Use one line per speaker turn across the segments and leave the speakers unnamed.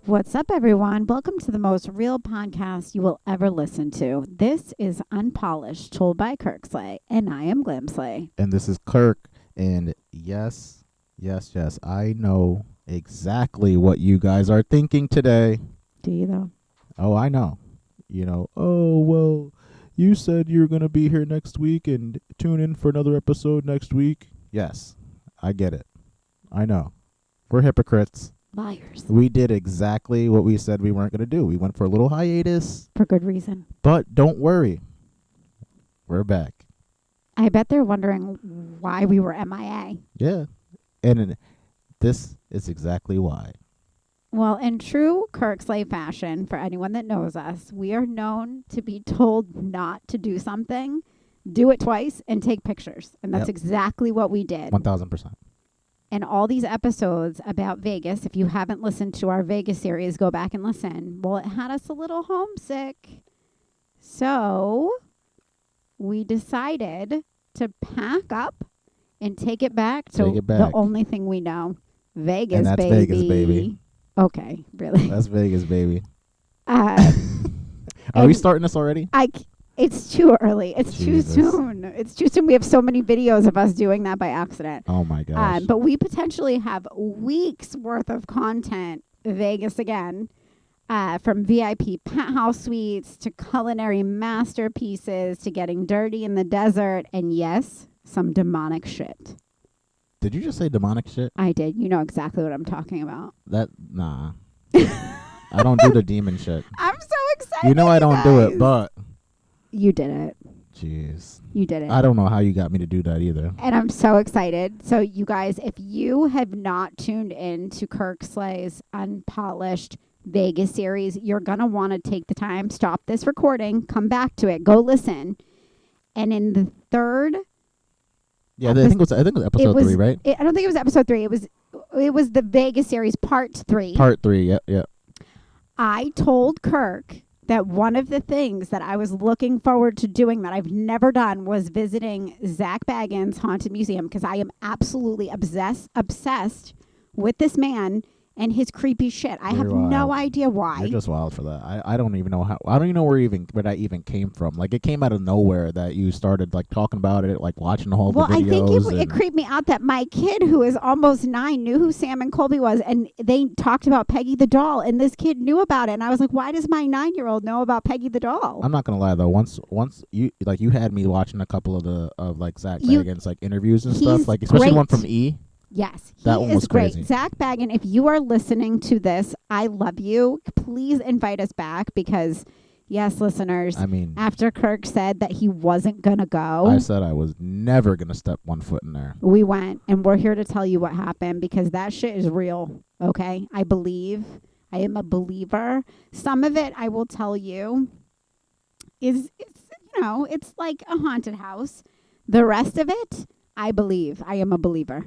What's up, everyone? Welcome to the most real podcast you will ever listen to. This is Unpolished, told by KirkSlay, and I am GlamSlay.
And this is Kirk. And yes, I know exactly what you guys are thinking today.
Do you, though?
Oh, I know. Oh, well, you said you're going to be here next week and tune in for another episode next week. Yes, I get it. I know. We're hypocrites.
Liars.
We did exactly what we said we weren't going to do. We went for a little hiatus.
For good reason.
But don't worry. We're back.
I bet they're wondering why we were MIA.
Yeah. And this is exactly why.
Well, in true KirkSlay fashion, for anyone that knows us, we are known to be told not to do something, do it twice, and take pictures. And that's exactly what we did.
1,000%.
And all these episodes about Vegas, if you haven't listened to our Vegas series, go back and listen. Well, it had us a little homesick. So we decided to pack up and take it back to the only thing we know. Vegas,
and that's
baby.
Vegas, baby.
Okay, really?
That's Vegas, baby.
Are
we starting this already?
It's too early. It's
Jesus.
too soon. It's too soon. We have so many videos of us doing that by accident.
Oh, my gosh.
But we potentially have weeks worth of content, Vegas again, from VIP penthouse suites to culinary masterpieces to getting dirty in the desert. And yes, some demonic shit.
Did you just say demonic shit?
I did. You know exactly what I'm talking about.
Nah. I don't do the demon shit.
I'm so excited.
You know I don't do it, but...
You did it.
Jeez.
You did it.
I don't know how you got me to do that either.
And I'm so excited. So you guys, if you have not tuned in to KirkSlay's Unpolished Vegas series, you're going to want to take the time, stop this recording, come back to it, go listen. And in the third...
Yeah, I think it was episode 3, right?
I don't think it was episode 3. It was the Vegas series part 3.
Part 3, yeah.
I told Kirk that one of the things that I was looking forward to doing that I've never done was visiting Zak Bagan'S Haunted Museum, because I am absolutely obsessed with this man and his creepy shit. I have no idea why.
You're just wild for that. I don't even know how. I don't even know where that even came from. Like, it came out of nowhere that you started like talking about it, like watching the whole videos.
Well, I think it creeped me out that my kid, who is almost 9, knew who Sam and Colby was, and they talked about Peggy the doll, and this kid knew about it, and I was like, why does my 9-year-old know about Peggy the doll?
I'm not gonna lie though. Once you had me watching a couple of Zak Bagan'S like interviews and stuff, like especially one from E.
Yes,
that one was
great.
crazy.
Zak Bagan', if you are listening to this, I love you. Please invite us back because, yes, listeners, after Kirk said that he wasn't going to go.
I said I was never going to step one foot in there.
We went, and we're here to tell you what happened because that shit is real, okay? I believe. I am a believer. Some of it, I will tell you, it's like a haunted house. The rest of it, I believe. I am a believer.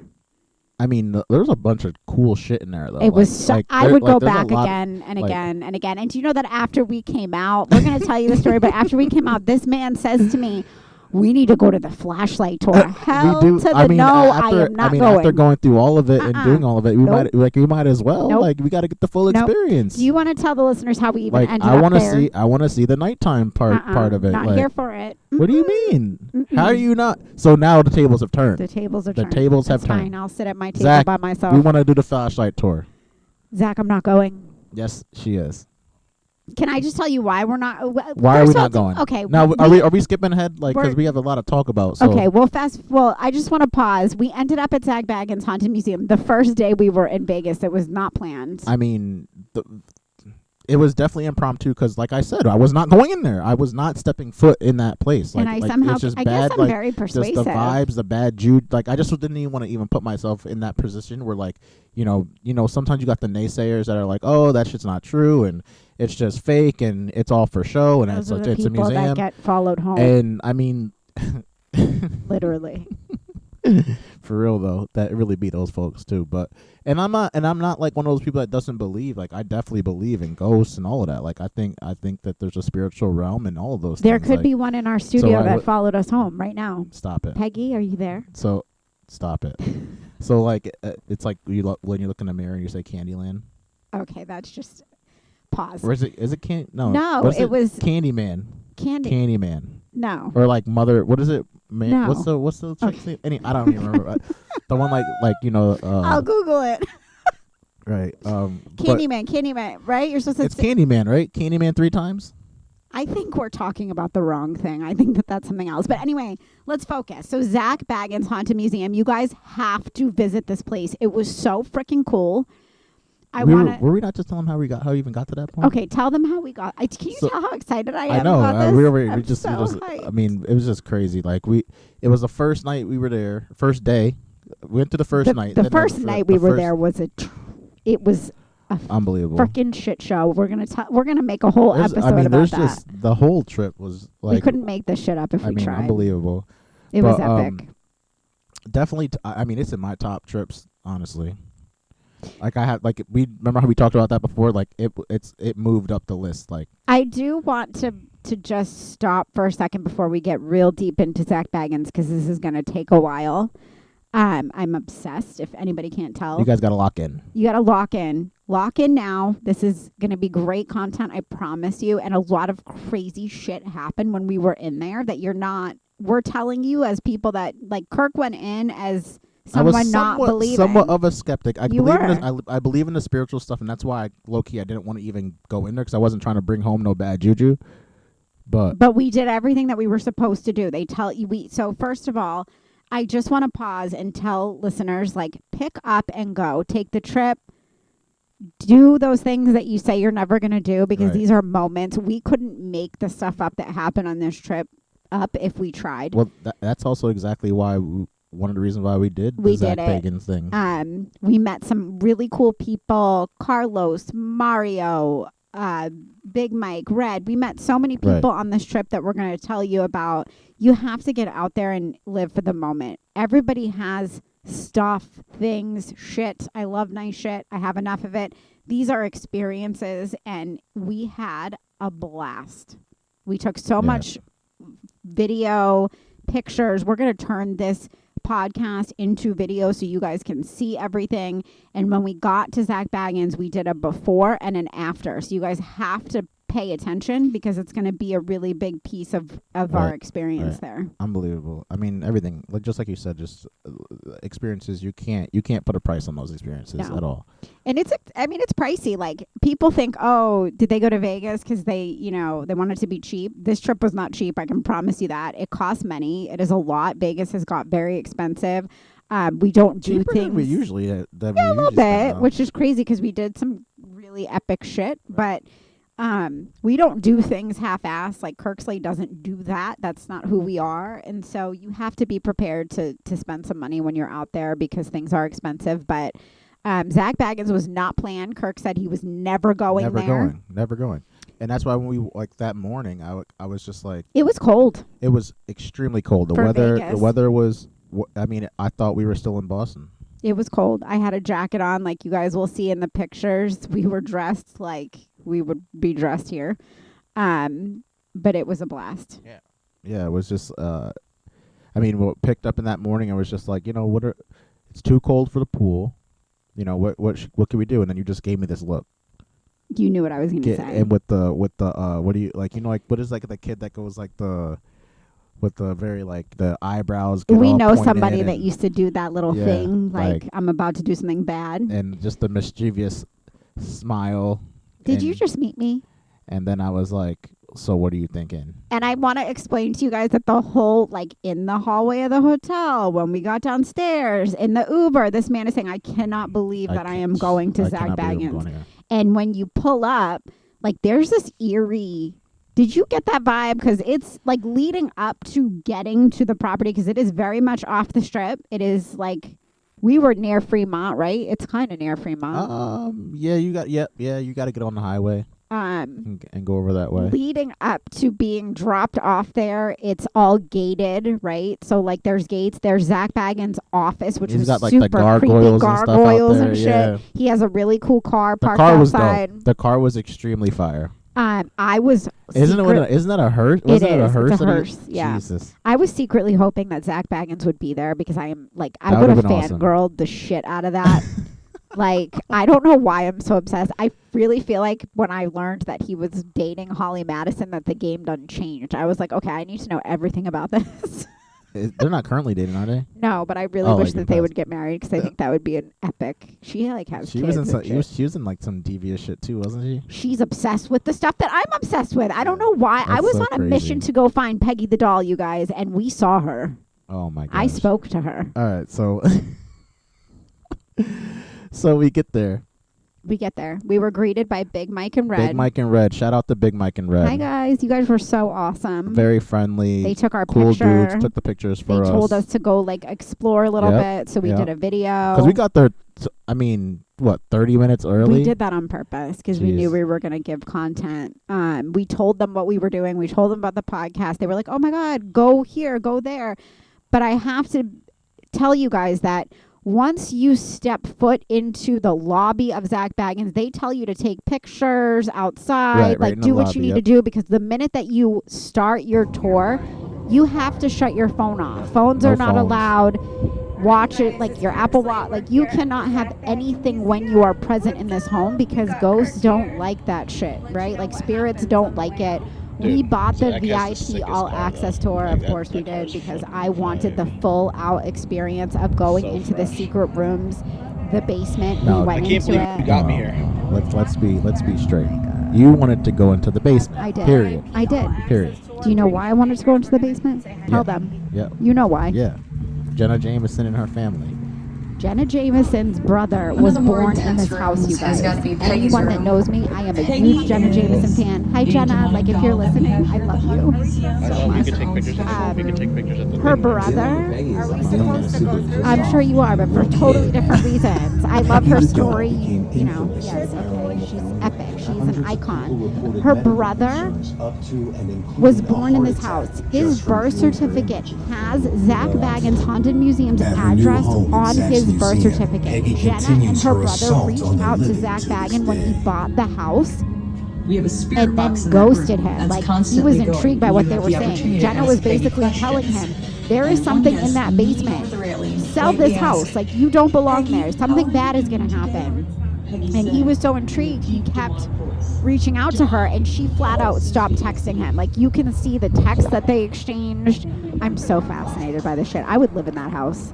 There's a bunch of cool shit in there, though.
It was I would go back again and again and again. And do you know that after we came out, we're going to tell you the story, but after we came out, this man says to me, we need to go to the flashlight tour. Hell to the no, I am not going.
After going through all of it and doing all of it, we might as well.
Nope.
Like, we got to get the full experience.
Do you want to tell the listeners how we even ended
up
there?
I want to see the nighttime part of it.
Not here for it.
What do you mean? How are you not? So now the tables have turned.
The tables have turned.
The tables have turned.
Fine, I'll sit at my table
Zak,
by myself.
we want to do the flashlight tour.
Zak, I'm not going.
Yes, she is.
Can I just tell you why we're not?
Why are we not going?
Okay.
Now, are we skipping ahead? Like, because we have a lot to talk about. So.
Okay. Well, I just want to pause. We ended up at Zak Bagan'S Haunted Museum the first day we were in Vegas. It was not planned.
It was definitely impromptu because, like I said, I was not going in there. I was not stepping foot in that place.
And I guess I'm very persuasive.
Just the vibes, the bad Jude. Like, I just didn't even want to even put myself in that position where, like, sometimes you got the naysayers that are like, oh, that shit's not true, and it's just fake, and it's all for show, and it's a museum.
That get followed home.
And
literally.
For real though, that really be those folks too. But I'm not like one of those people that doesn't believe. Like, I definitely believe in ghosts and all of that. Like, I think that there's a spiritual realm and all of those
there
things.
There could be one in our studio that followed us home right now.
Stop it.
Peggy, are you there?
So stop it. So, like, it's like when you look in the mirror and you say Candyland.
Okay, that's just pause.
Or is it can? No.
No,
What is
it was
Candyman.
Candyman. No.
Or like Mother. What is it? Man,
No.
What's the chick's name? I don't even remember. The one like
I'll Google it.
Right.
Candyman, right? You're supposed to.
It's Candyman, right? Candyman 3 times.
I think we're talking about the wrong thing. I think that's something else. But anyway, let's focus. So Zak Bagan'S Haunted Museum. You guys have to visit this place. It was so freaking cool.
Were we not just telling how we even got to that point?
Okay, tell them how we got. Can you tell how excited I am?
I know.
About this?
We just.
Hyped.
I mean, it was just crazy. Like it was the first night we were there. First day, we went to the first night.
The first night we were there was it was a
unbelievable
freaking shit show. We're gonna make a whole episode about that.
Just the whole trip was like
we couldn't make this shit up if we tried.
Unbelievable.
It was epic.
Definitely. It's in my top trips, honestly. Like we remember how we talked about that before. Like it moved up the list. Like
I do want to just stop for a second before we get real deep into Zak Bagan'S because this is gonna take a while. I'm obsessed. If anybody can't tell,
you guys gotta lock in.
You gotta lock in. Lock in now. This is gonna be great content. I promise you. And a lot of crazy shit happened when we were in there that we're telling you as people that like Kirk went in as someone not believing.
Somewhat of a skeptic. I believe in the spiritual stuff, and that's why low-key I didn't want to even go in there because I wasn't trying to bring home no bad juju. But
we did everything that we were supposed to do. They tell you So first of all, I just want to pause and tell listeners, like, pick up and go. Take the trip. Do those things that you say you're never going to do because these are moments. We couldn't make the stuff up that happened on this trip up if we tried.
Well, that's also exactly why one of the reasons why we did the Zak Bagan'S thing.
We met some really cool people. Carlos, Mario, Big Mike, Red. We met so many people on this trip that we're going to tell you about. You have to get out there and live for the moment. Everybody has stuff, things, shit. I love nice shit. I have enough of it. These are experiences, and we had a blast. We took so much video, pictures. We're going to turn this podcast into video so you guys can see everything. And when we got to Zak Bagan'S, we did a before and an after. So you guys have to pay attention because it's going to be a really big piece of our experience there.
Unbelievable. I mean, everything, just like you said, just experiences. You can't put a price on those experiences at all.
And it's pricey. Like, people think, oh, did they go to Vegas because they wanted to be cheap? This trip was not cheap. I can promise you that. It costs money. It is a lot. Vegas has got very expensive. We don't do
cheaper
things.
Than we usually a
little bit, which is crazy because we did some really epic shit, but we don't do things half-assed. Like, KirkSlay doesn't do that. That's not who we are. And so you have to be prepared to spend some money when you're out there because things are expensive. But Zak Bagan'S was not planned. Kirk said he was never going there.
Never going. And that's why when we, like, that morning, I was just like...
It was cold.
It was extremely cold. The weather was... I thought we were still in Boston.
It was cold. I had a jacket on, like you guys will see in the pictures. We were dressed like we would be dressed here. But it was a blast.
Yeah, it was just... what picked up in that morning, I was just like, it's too cold for the pool. What can we do? And then you just gave me this look.
You knew what I was going to say.
And with the what do you like? What is like the kid that goes like with the very like the eyebrows.
We know somebody that used to do that little thing. Like, I'm about to do something bad.
And just the mischievous smile.
Did you just meet me?
And then I was like, so what are you thinking?
And I want to explain to you guys that the whole, like, in the hallway of the hotel, when we got downstairs, in the Uber, this man is saying, I cannot believe that I am going to Zak Bagan'S. And when you pull up, like, there's this eerie... Did you get that vibe? Because it's, like, leading up to getting to the property, because it is very much off the strip. It is, like... We were near Fremont, right? It's kind of near Fremont.
You got to get on the highway. And go over that way.
Leading up to being dropped off there, it's all gated, right? So, like, there's gates. There's Zak Bagan'S' office, which is super
the gargoyles
creepy, gargoyles and shit.
Yeah.
He has a really cool car parked outside.
The car was extremely fire.
I was.
Isn't that a hearse? Wasn't it a hearse?
It's a hearse. Yeah.
Jesus.
I was secretly hoping that Zak Bagan'S would be there because I am like I would have fangirled the shit out of that. Like, I don't know why I'm so obsessed. I really feel like when I learned that he was dating Holly Madison, that the game done changed. I was like, okay, I need to know everything about this.
They're not currently dating, are they?
No, but I really wish
like
that they would get married because I think that would be an epic. She like has
She
kids.
was in she was in like some devious shit too, wasn't she?
She's obsessed with the stuff that I'm obsessed with. I don't know why. I
That's
was
so
on a mission
crazy.
to go find Peggy the doll, you guys, and we saw her.
Oh my god.
I spoke to her.
All right, so so we get there.
We get there. We were greeted by Big Mike and Red.
Big Mike and Red. Shout out to Big Mike and Red.
Hi guys, you guys were so awesome.
Very friendly.
They took our
cool
picture.
dudes. Took the pictures
They
for us.
told us to go like explore a little bit, so we did a video.
Because we got there. I mean, what, 30 minutes early?
We did that on purpose because we knew we were going to give content. We told them what we were doing. We told them about the podcast. They were like, "Oh my god, go here, go there." But I have to tell you guys that once you step foot into the lobby of Zak Bagan'S, they tell you to take pictures outside,
right
do what you need to do, because the minute that you start your tour, you have to shut your phone off. Phones are not allowed. Watch it, like your Apple Watch. Like, you cannot have anything when you are present in this home because ghosts don't like that shit, right? Like, spirits don't like it. We bought the VIP all access tour. Of course we did, because I wanted the full out experience of going into the secret rooms, the basement. We went into it.
You got me here.
Let's be straight. You wanted to go into the basement.
I did.
Period.
I did.
Period.
Do you know why I wanted to go into the basement? Tell them.
Yeah.
You know why.
Yeah. Jenna Jameson and her family.
Jenna Jameson's brother was born in this house, you guys. Anyone that knows me, I am a huge Jenna Jameson fan. Hi, Jenna. Like, if you're listening, I love you.
We could take pictures at the we could take pictures at the
Her brother, are we supposed to? I'm sure you are, but for totally different reasons. I love her story. You know, yes, okay. She's epic. She's an icon. Her brother was born in this house. His birth certificate has Zak Bagan'S Haunted Museum's address on his birth certificate. Jenna and her brother reached out to Zak Bagan when he bought the house and then ghosted him. Like, he was intrigued by what they were saying. Jenna was basically telling him, there is something in that basement. Sell this house. Like, you don't belong there. Something bad is going to happen. And he was so intrigued, he kept reaching out to her, and she flat out stopped texting him. Like, you can see the text that they exchanged. I'm so fascinated by this shit. I would live in that house.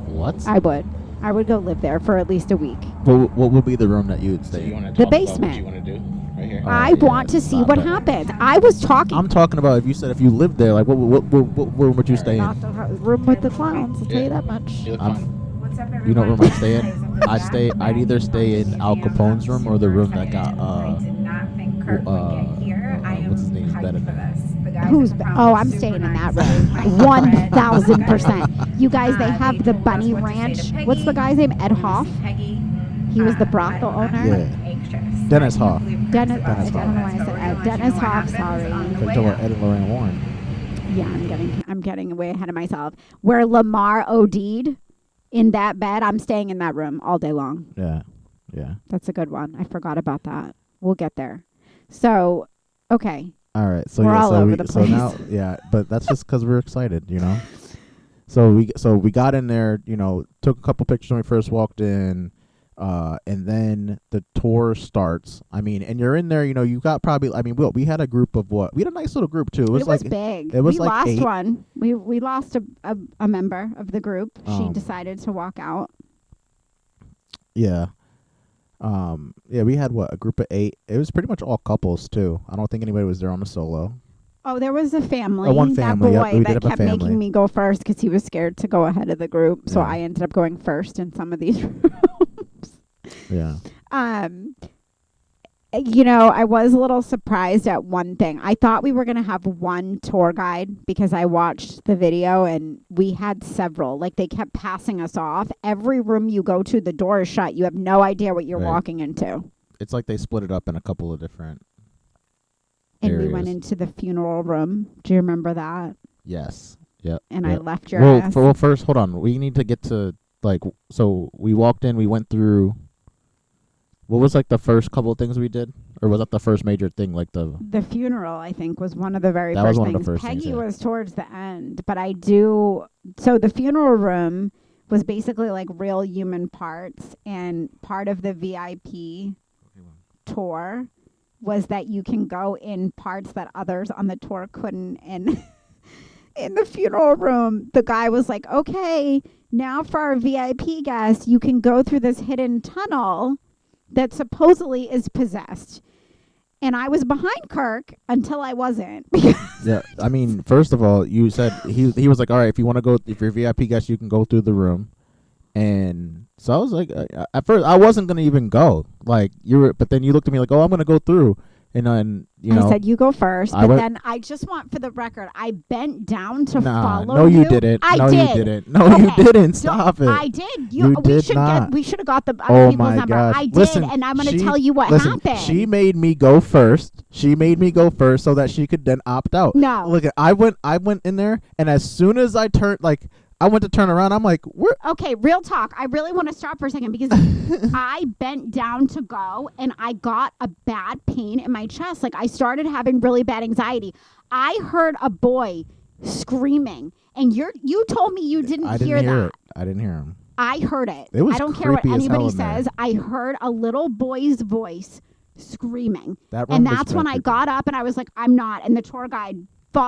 What?
I would. I would go live there for at least a week.
What would be the room that you would stay in?
The basement.
What you want to do right here?
I want to see what happens. I was talking.
I'm talking about if you lived there, like what room would you stay
Not
in?
the room with the clowns, I'll tell you that much.
You look fine.
You know what room I stay in? I'd either stay in Al Capone's room or the room that got what's his name's bed in there.
I'm staying in that room. 1,000%. You guys, they have the Bunny Ranch. What's the guy's name? Ed Hoff? He was the brothel owner.
Yeah. Dennis Hoff.
Dennis I don't know why I said Ed. Dennis Hoff, sorry.
They're talking about Ed and Lorraine Warren.
Yeah, I'm getting way ahead of myself. Where Lamar OD'd in that bed, I'm staying in that room all day long.
Yeah. Yeah.
That's a good one. I forgot about that. We'll get there. So, okay.
All right. So
We're
yeah,
all over the place.
So now, yeah, but that's just because we're excited, you know. So we got in there, you know, took a couple pictures when we first walked in, and then the tour starts. I mean, and you're in there, you know, you got probably. I mean, we had a group of what? We had a nice little group too. It was
big.
It was
we
like
lost
8.
one. We lost a member of the group. She
Oh.
decided to walk out.
Yeah. Yeah, we had a group of 8. It was pretty much all couples too. I don't think anybody was there on a solo.
Oh, there was a family.
One family,
That
yep,
boy
we
that
did have a
kept
family.
making me go first because he was scared to go ahead of the group. So
Yeah.
I ended up going first in some of these rooms.
Yeah.
You know, I was a little surprised at one thing. I thought we were going to have one tour guide because I watched the video and we had several. Like, they kept passing us off. Every room you go to, the door is shut. You have no idea what you're
Right.
walking into.
It's like they split it up in a couple of different
And
areas.
we went into the funeral room. Do you remember that?
Yes. Yep.
And I
Yep.
left your
Well,
ass.
first, hold on. We need to get to, like, so we walked in, we went through, what was, like, the first couple of things we did? Or was that the first major thing, like
The funeral, I think, was one of the very
That
first
was one of
things.
the first
Peggy
things, yeah.
was towards the end, but so the funeral room, was basically like real human parts, and part of the VIP tour was that you can go in parts that others on the tour couldn't. And in the funeral room, the guy was like, okay, now for our VIP guests, you can go through this hidden tunnel that supposedly is possessed. And I was behind Kirk until I wasn't.
Yeah, I mean, first of all, you said he was like, all right, if you want to go, if you're VIP guest, you can go through the room. And so I was like, at first, I wasn't gonna even go. Like but then you looked at me like, oh, I'm gonna go through. And then
I said you go first, but then I just want for the record, I bent down to follow
no, you didn't.
No,
you didn't. No, you didn't. Stop it.
I did. We should have got the
oh
people's
my
number.
gosh.
I did,
Listen,
and I'm going to tell you what happened.
She made me go first. So that she could then opt out.
No.
Look, I went in there, and as soon as I turned, like, I went to turn around. I'm like, where?
Okay, real talk. I really want to stop for a second because I bent down to go and I got a bad pain in my chest. Like I started having really bad anxiety. I heard a boy screaming, and you told me you didn't hear that.
I didn't hear him.
I heard it.
It was
I don't care what
creepy as hell
anybody
in there.
says. I heard a little boy's voice screaming.
And
that's when I got up and I was like, I'm not. And the tour guide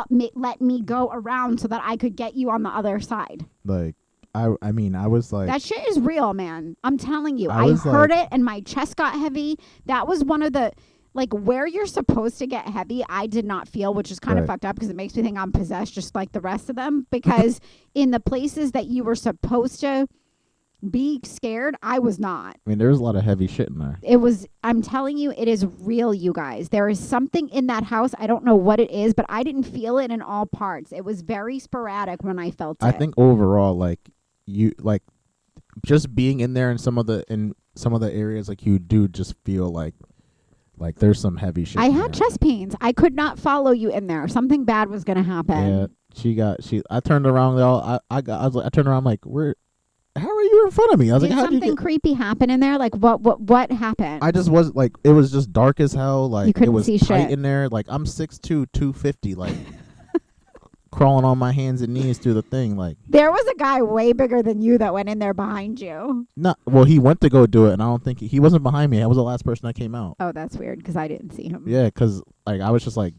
let me go around so that I could get you on the other side.
Like, I mean, I was like...
That shit is real, man. I'm telling you.
I
heard it and my chest got heavy. That was one of the... Like, where you're supposed to get heavy, I did not feel, which is kind of fucked up because it makes me think I'm possessed just like the rest of them. Because in the places that you were supposed to be scared, I was not.
I mean, there was a lot of heavy shit in there.
I'm telling you, it is real, you guys. There is something in that house. I don't know what it is, but I didn't feel it in all parts. It was very sporadic when I felt it.
I think overall, just being in there in some of the areas, like, you do just feel like there's some heavy shit.
I had chest pains. I could not follow you in there. Something bad was going to happen.
Yeah, I turned around. I turned around. I'm like, how are you in front of me? I was
Did
like, how
something creepy happen in there? Like what happened?
I just was like, it was just dark as hell. Like,
you couldn't
it was
see
tight
shit
in there. Like, I'm 6'2", 250. Like, crawling on my hands and knees through the thing. Like,
there was a guy way bigger than you that went in there behind you.
Well, he went to go do it, and I don't think he wasn't behind me. I was the last person that came out.
Oh, that's weird because I didn't see him.
Yeah, because like I was just like,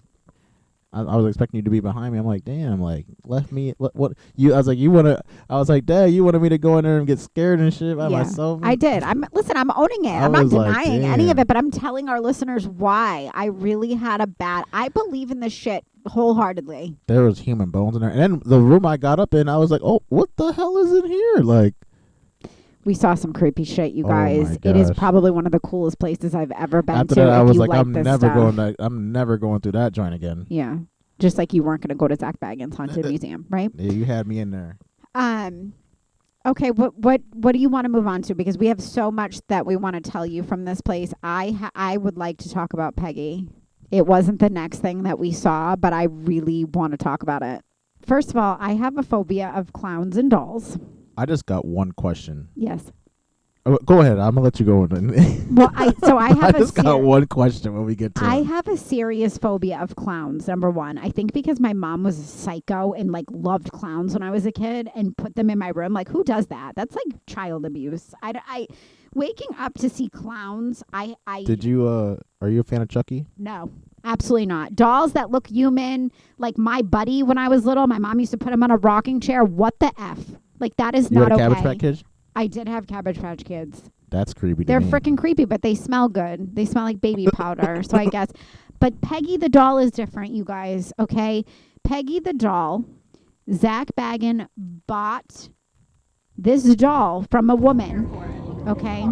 I was expecting you to be behind me. I'm like, damn, like left me. What you? I was like, I was like, Dad, you wanted me to go in there and get scared and shit by myself.
I did. I'm owning it. I'm not denying any of it, but I'm telling our listeners why I really had I believe in this shit wholeheartedly.
There was human bones in there, and then the room I got up in, I was like, oh, what the hell is in here? Like,
we saw some creepy shit, you guys. It is probably one of the coolest places I've ever been to.
After that, I was like, I'm
never
going through that joint again.
Yeah. Just like you weren't going to go to Zak Bagan'S Haunted Museum, right?
Yeah, you had me in there.
Okay, what do you want to move on to? Because we have so much that we want to tell you from this place. I would like to talk about Peggy. It wasn't the next thing that we saw, but I really want to talk about it. First of all, I have a phobia of clowns and dolls.
I just got one question.
Yes.
Go ahead. I'm gonna let you go.
Well, I just
got one question when we get to.
I have a serious phobia of clowns. Number one, I think because my mom was a psycho and like loved clowns when I was a kid and put them in my room. Like, who does that? That's like child abuse. I waking up to see clowns.
Did you? Are you a fan of Chucky?
No. Absolutely not. Dolls that look human, like my buddy when I was little, my mom used to put him on a rocking chair. What the F? Like, that is not okay.
You had a Cabbage Patch Kids?
I did have Cabbage Patch Kids.
That's creepy.
They're freaking creepy, but they smell good. They smell like baby powder. So I guess. But Peggy the doll is different, you guys. Okay? Peggy the doll, Zak Bagan bought this doll from a woman. Okay?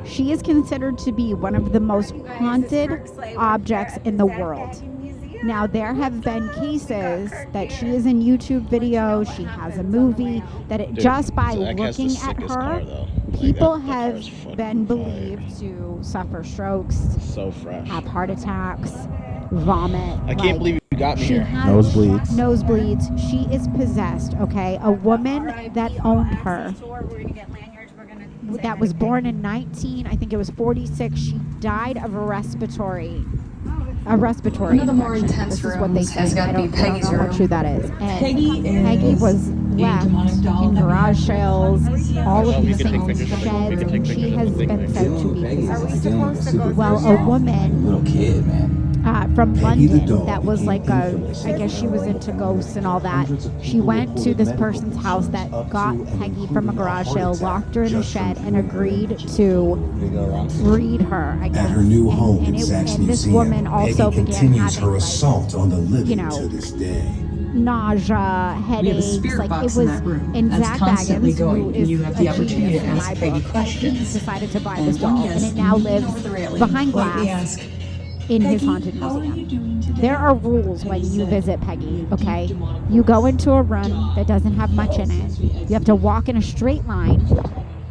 She is considered to be one of the most haunted objects in the world. Now, there have been cases that she is in YouTube videos, she has a movie, that just by looking at her, people have been believed to suffer strokes, have heart attacks, vomit.
I can't believe you got me here.
Nosebleeds.
She is possessed, okay? A woman that owned her, that was born in I think it was 46, she died of a respiratory
One of the more intense
this is what they
rooms
say.
has got to be Peggy's
I don't know
room.
how true that is. And
Peggy
was left in garage sales, all of
we
these
can take
things,
pictures of it.
sheds,
We can take
and she
pictures of
has
the thing.
been said to be
Are we
possessed.
supposed to go
Well,
through
a
that?
woman
Little kid, man.
from
Peggy the
London
dog
that was
became
like a,
infamous
I guess she was into ghosts and all that. She went to this person's house that got Peggy from a garage sale, locked her in a shed, and agreed to
We go around.
read her, I guess.
At her new
and,
home
and,
in Zach's
and this
museum,
woman also
Peggy
began
continues
having,
her assault on the living
know,
to this day.
nausea, headaches.
spirit
Like
box
it
in
was,
that room
and
that's
Zak
constantly
Bagan'S,
going,
who
and
is
you have
a
the opportunity
genius
to
in
ask
my
Peggy
book,
questions.
he decided to buy
And
this doll,
one
and
guest
it now
leaning
lives
over the railing,
behind
politely
glass
ask,
in his
Peggy,
haunted
how are you
museum.
doing today?
There are rules when
Peggy
you
said,
visit Peggy, okay? You go into a room that doesn't have much in it. You have to walk in a straight line.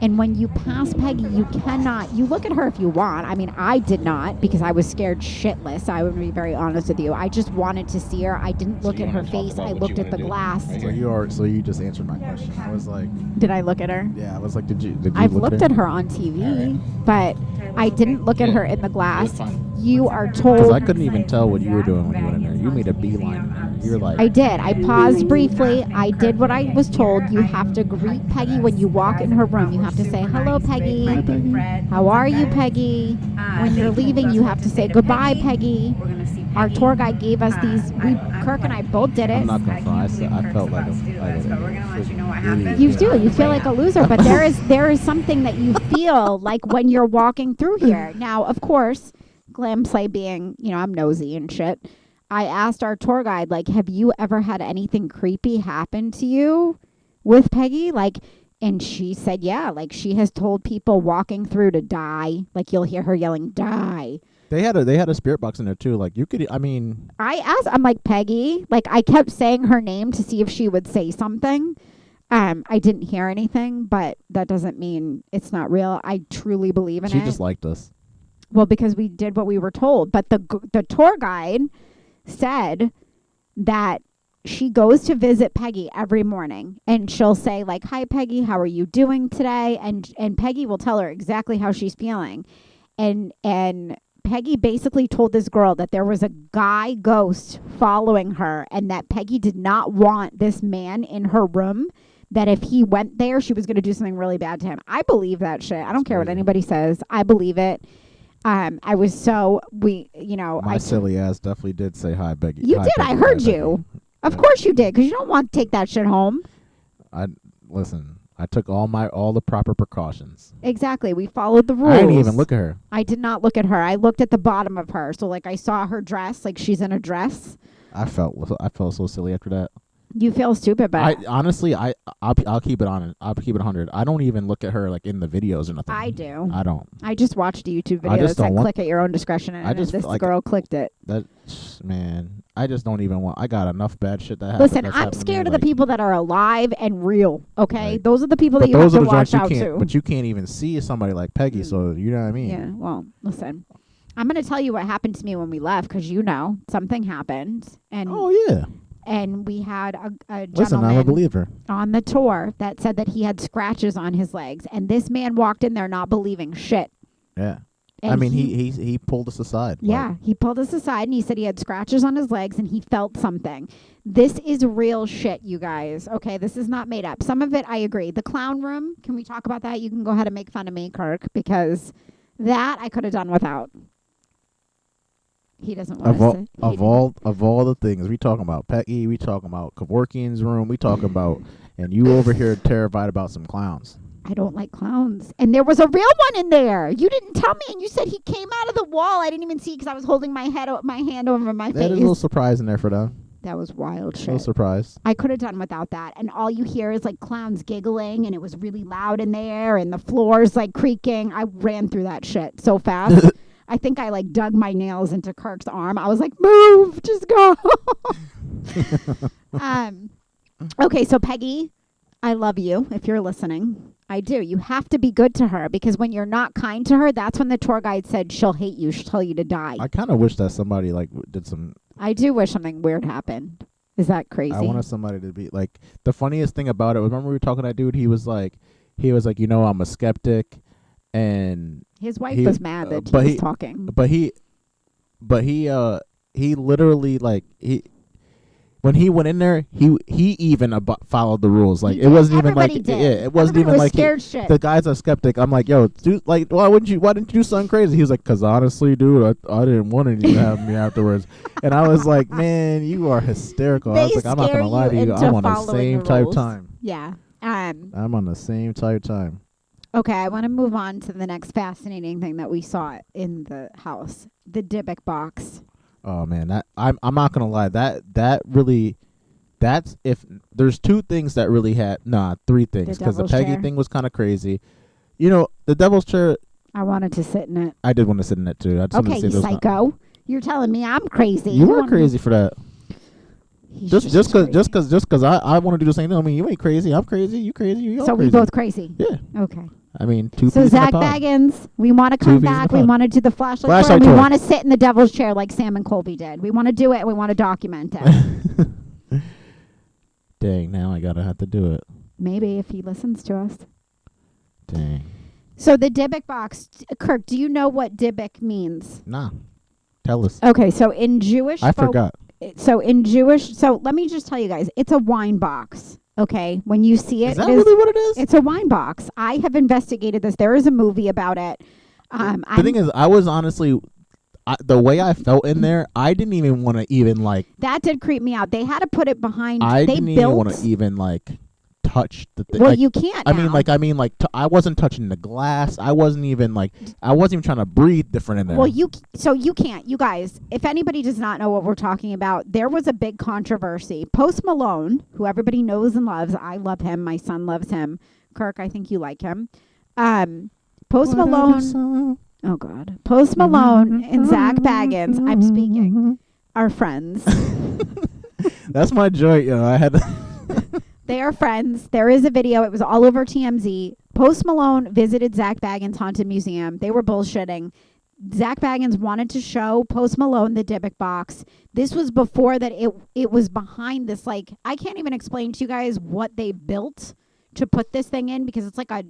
And when you pass Peggy, you cannot, you look at her if you want. I mean, I did not because I was scared shitless. I would be very honest with you. I just wanted to see her. I didn't look
you
at her
wanna talk
face.
about
I
what
looked
you
at the
wanna do?
glass.
Right.
So you just answered my question. I was like,
Did I look at her?
yeah, I was like, did you
I've
look
looked at her on TV, but I didn't look at her in the glass.
fine.
You are
Because
told.
I couldn't even tell what you were doing when you went in there. You made a beeline in there. You're like,
I did. I paused briefly. I did what I was told. You have to greet Peggy when you walk in her room. You have to say, "Hello, Peggy. How are you, Peggy?" When you're leaving, you have to say, "Goodbye, Peggy." Our tour guide gave us these. Kirk and I both did
I'm
it.
not gonna front. I felt like a
You do. You feel like a loser, but there is something that you feel like when you're walking through here. Now, of course, GlamSlay being, I'm nosy and shit. I asked our tour guide, like, have you ever had anything creepy happen to you with Peggy? Like, and she said, yeah, like she has told people walking through to die. Like you'll hear her yelling, die.
They had a spirit box in there too. Like you could, I mean,
I'm like, Peggy, like I kept saying her name to see if she would say something. I didn't hear anything, but that doesn't mean it's not real. I truly believe in it.
she just liked us.
Well, because we did what we were told. But the tour guide said that she goes to visit Peggy every morning, and she'll say like, "Hi, Peggy, how are you doing today?" And Peggy will tell her exactly how she's feeling. And Peggy basically told this girl that there was a guy ghost following her, and that Peggy did not want this man in her room. That if he went there, she was going to do something really bad to him. I believe that shit. I don't care what anybody says. I believe it. I was so
My silly ass definitely did say hi, Peggy.
You
Hi,
did.
Peggy,
I
hi,
heard
Peggy.
you. Of course you did, because you don't want to take that shit home.
Listen. I took all the proper precautions.
Exactly. We followed the rules.
I didn't even look at her.
I did not look at her. I looked at the bottom of her. So like I saw her dress, like she's in a dress.
I felt so silly after that.
You feel stupid, but
I honestly, I'll keep it on. I'll keep it 100. I don't even look at her like in the videos or nothing.
I do.
I don't.
I just watched a YouTube
I
video
just
that said
don't want-
click at your own discretion, and
I just
this
like-
girl clicked it.
That man, I just don't even want. I got enough bad shit that happened.
Listen,
that's
I'm
happened to me,
scared of the
like-
people that are alive and real, okay?
Right.
Those are the people that
But
you have
those
to
are the
watch
joints you
out
can't.
to.
But you can't even see somebody like Peggy. So you know what I mean.
Yeah, well, listen. I'm going to tell you what happened to me when we left, because something happened. And
Oh yeah.
And we had a
Listen, I'm a
gentleman
believer.
on the tour that said that he had scratches on his legs. And this man walked in there not believing shit.
Yeah.
And
I mean, he pulled us aside.
Yeah, he pulled us aside and he said he had scratches on his legs and he felt something. This is real shit, you guys. Okay, this is not made up. Some of it, I agree. The clown room, can we talk about that? You can go ahead and make fun of me, Kirk, because that I could have done without. He doesn't want to.
Of all the things we talking about, Peggy, we talking about Kevorkian's room, we talking about, and you over here terrified about some clowns.
I don't like clowns. And there was a real one in there. You didn't tell me, and you said he came out of the wall. I didn't even see because I was holding my hand over my
That is a
face.
little surprise in there for them.
That was wild
A little
shit.
surprise.
I could have done without that. And all you hear is like clowns giggling, and it was really loud in there, and the floor's like creaking. I ran through that shit so fast. I think I like dug my nails into Kirk's arm. I was like, move, just go. Okay, so Peggy, I love you if you're listening. I do. You have to be good to her, because when you're not kind to her, that's when the tour guide said she'll hate you. She'll tell you to die.
I kind of wish that somebody like did some.
I do wish something weird happened. Is that crazy?
I wanted somebody to be like, the funniest thing about it. Remember we were talking to that dude. He was like, I'm a skeptic, and
His wife
he-
was mad that
but
he was
he-
talking.
but he literally like when he went in there, he even followed the rules. Like
He
it
did.
wasn't even
Everybody
like
did.
it wasn't
Everybody
even
was
like
scared shit.
the guy's a skeptic. I'm like, yo, dude, like why didn't you do something crazy? He was like, cause honestly, dude, I didn't want any to have me afterwards. And I was like, man, you are hysterical. I
They
was like, I'm not
scare
gonna lie to you.
into
I'm on the
following
same
the
type
rules.
time.
Yeah.
I'm on the same type time.
Okay, I want to move on to the next fascinating thing that we saw in the house, the Dybbuk box.
Oh man, that I'm not gonna lie. That really, that's if there's two things that really had three things because the
devil's
Peggy
chair.
thing was kind of crazy. You know, the devil's chair.
I wanted to sit in it.
I did want to sit in it too. I just
Okay,
wanted to
you
say those
psycho. You're telling me I'm crazy.
You were
wanna-
crazy for that.
He's
Just
crazy.
cause I want to do the same thing. I mean, you ain't crazy. I'm crazy. You crazy. You all
So
crazy.
we both crazy.
Yeah.
Okay.
I mean, two
So
peas in a
Zak
pod.
Bagan'S, we want to
Two
come
peas in a
back. We
pod.
want to do the flashlight
Flashlight
tour. We
tour.
want to sit in the devil's chair like Sam and Colby did. We want to do it. We want to document it.
Dang, now I gotta have to do it.
Maybe if he listens to us.
Dang.
So the Dybbuk box, Kirk, do you know what Dybbuk means?
Nah. Tell us.
Okay, so in Jewish
I
folk-
forgot.
So let me just tell you guys, it's a wine box. Okay, when you see it,
Is that
it
really what it is?
it's a wine box. I have investigated this. There is a movie about it.
The thing is, I was honestly, the way I felt in there, I didn't even want to even like.
that did creep me out. They had to put it behind.
I
they
didn't even
built.
want to even like touch the thing.
Well,
like,
you can't.
I
now.
mean, I wasn't touching the glass. I wasn't even trying to breathe different in there.
Well, you can't. You guys, if anybody does not know what we're talking about, there was a big controversy. Post Malone, who everybody knows and loves, I love him. My son loves him. Kirk, I think you like him. Post Malone. Oh God, Post Malone and Zak Bagan'S. I'm speaking. Are friends.
That's my joint, I had to.
They are friends. There is a video. It was all over TMZ. Post Malone visited Zak Bagan'S' Haunted Museum. They were bullshitting. Zak Bagan'S wanted to show Post Malone the Dybbuk box. This was before that. It was behind this. Like, I can't even explain to you guys what they built to put this thing in because it's like a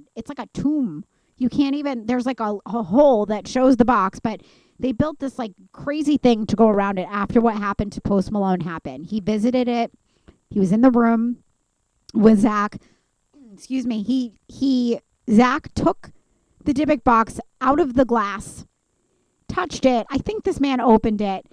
tomb. You can't even. There's like a hole that shows the box, but they built this like crazy thing to go around it after what happened to Post Malone happened. He visited it. He was in the room with Zak. Excuse me. Zak took the Dybbuk box out of the glass, touched it. I think this man opened it.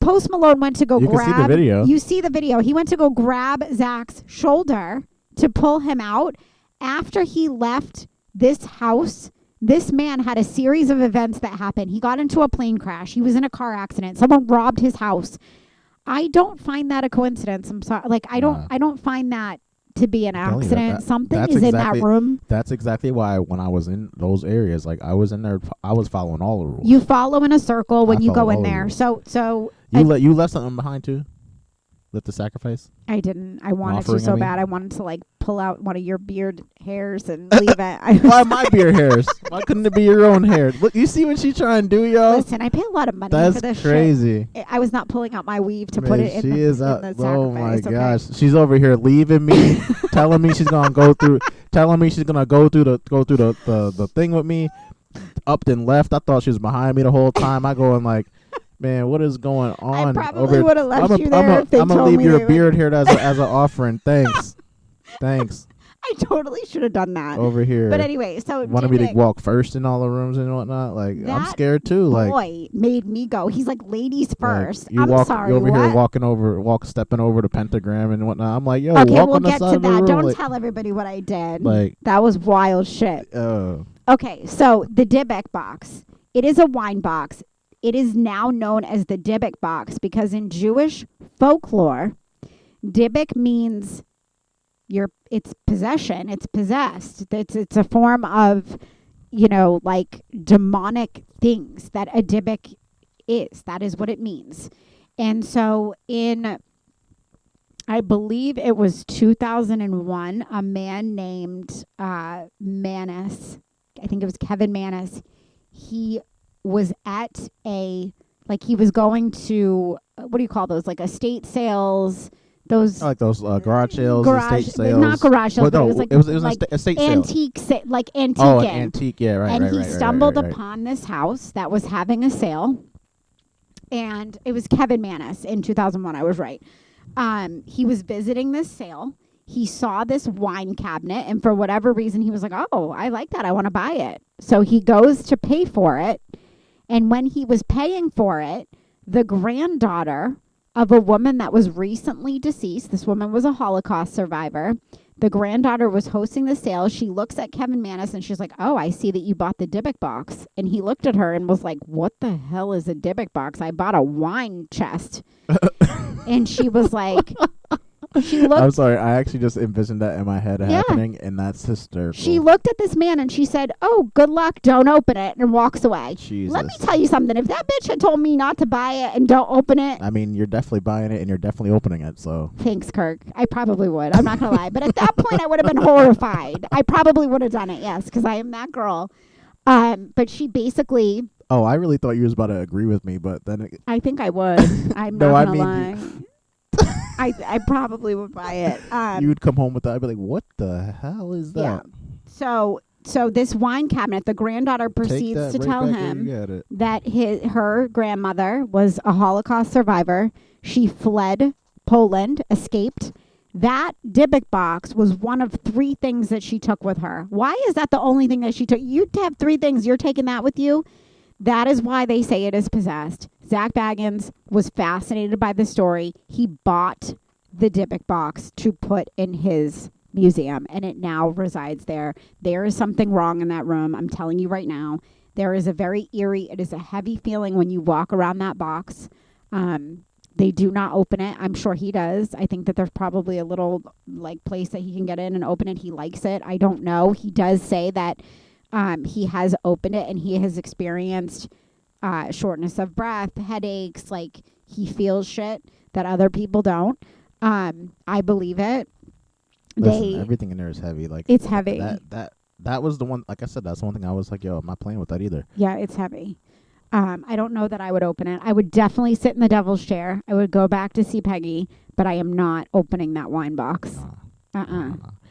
Post Malone went to go
You
grab.
can see the video.
You see the video. He went to go grab Zak's shoulder to pull him out. After he left this house, this man had a series of events that happened. He got into a plane crash. He was in a car accident. Someone robbed his house. I don't find that a coincidence. I'm sorry. Like, I don't find that to be an
telling you
accident.
that-
Something
that's
is
exactly-
in that room.
That's exactly why when I was in those areas, like I was in there, I was following all the rules.
You follow in a circle when
I
you go
follow
in
all the
there.
rules.
So
You left something behind too. Left the sacrifice.
I didn't. I wanted to
offering,
so
I mean?
bad. I wanted to like pull out one of your beard hairs and leave it.
Why my beard hairs? Why couldn't it be your own hair? Look, you see what she trying to do, y'all?
Listen, I pay a lot of money
That's
for this
crazy.
shit. I was not pulling out my weave to
Man,
put it in
she
the,
is
in
out.
the
Oh my
sacrifice. Okay?
gosh, she's over here leaving me, telling me she's gonna go through, the thing with me, up then left. I thought she was behind me the whole time. I going like, man, what is going on?
I probably
over here?
would have left you there if they
I'm gonna
told
leave
me
your
they
beard here as an offering. Thanks.
I totally should have done that.
Over here.
But anyway, so
wanted me to
Dybbuk,
walk first in all the rooms and whatnot. Like I'm
That
scared too. Like
boy made me go. He's like, ladies first.
you
I'm
walk,
sorry.
you're over
what?
here stepping over the pentagram and whatnot. I'm like, yo,
Okay,
walk
we'll
on the
get
side
to
of the
that.
room.
Don't
like,
tell everybody what I did.
like,
that was wild shit. Okay, so the Dybbuk box. It is a wine box. It is now known as the Dybbuk box because in Jewish folklore, Dybbuk means it's possession. It's possessed. It's a form of, like demonic things that a Dybbuk is. That is what it means. And so I believe it was 2001, a man named Manis, I think it was Kevin Manis, he was at he was going to, what do you call those? Like estate sales, those.
I like those garage sales, estate sales.
Not garage sales, but it was
like
like
an estate
antique,
sale.
like antique.
Oh, an antique, yeah, right,
and
right,
he
right,
stumbled
right.
upon this house that was having a sale. And it was Kevin Manis in 2001. I was right. He was visiting this sale. He saw this wine cabinet, and for whatever reason, he was like, oh, I like that. I want to buy it. So he goes to pay for it. And when he was paying for it, the granddaughter of a woman that was recently deceased, this woman was a Holocaust survivor. The granddaughter was hosting the sale. She looks at Kevin Manis and she's like, oh, I see that you bought the Dybbuk box. And he looked at her and was like, what the hell is a Dybbuk box? I bought a wine chest. And she was like,
I'm sorry. I actually just envisioned that in my head happening, and that's hysterical.
She looked at this man and she said, oh, good luck. Don't open it, and walks away.
Jesus.
Let me tell you something. If that bitch had told me not to buy it and don't open it.
I mean, you're definitely buying it and you're definitely opening it, so.
Thanks, Kirk. I probably would. I'm not going to lie. But at that point, I would have been horrified. I probably would have done it, yes, because I am that girl. But she basically.
Oh, I really thought you was about to agree with me, but then.
I think I would. I'm not going to lie. I probably would buy it.
You would come home with that. I'd be like, what the hell is that?
Yeah. So this wine cabinet, the granddaughter proceeds to tell him that her grandmother was a Holocaust survivor. She fled Poland, escaped. That Dybbuk box was one of 3 things that she took with her. Why is that the only thing that she took? You have 3 things. You're taking that with you? That is why they say it is possessed. Zak Bagan'S was fascinated by the story. He bought the Dybbuk box to put in his museum, and it now resides there. There is something wrong in that room. I'm telling you right now. There is a very eerie, it is a heavy feeling when you walk around that box. They do not open it. I'm sure he does. I think that there's probably a little place that he can get in and open it. He likes it. I don't know. He does say that he has opened it and he has experienced shortness of breath, headaches, he feels shit that other people don't. I believe it.
Listen, everything in there is heavy.
It's heavy.
That was the one, like I said, that's the one thing I was like, yo, I'm not playing with that either.
Yeah, it's heavy. I don't know that I would open it. I would definitely sit in the devil's chair. I would go back to see Peggy, but I am not opening that wine box.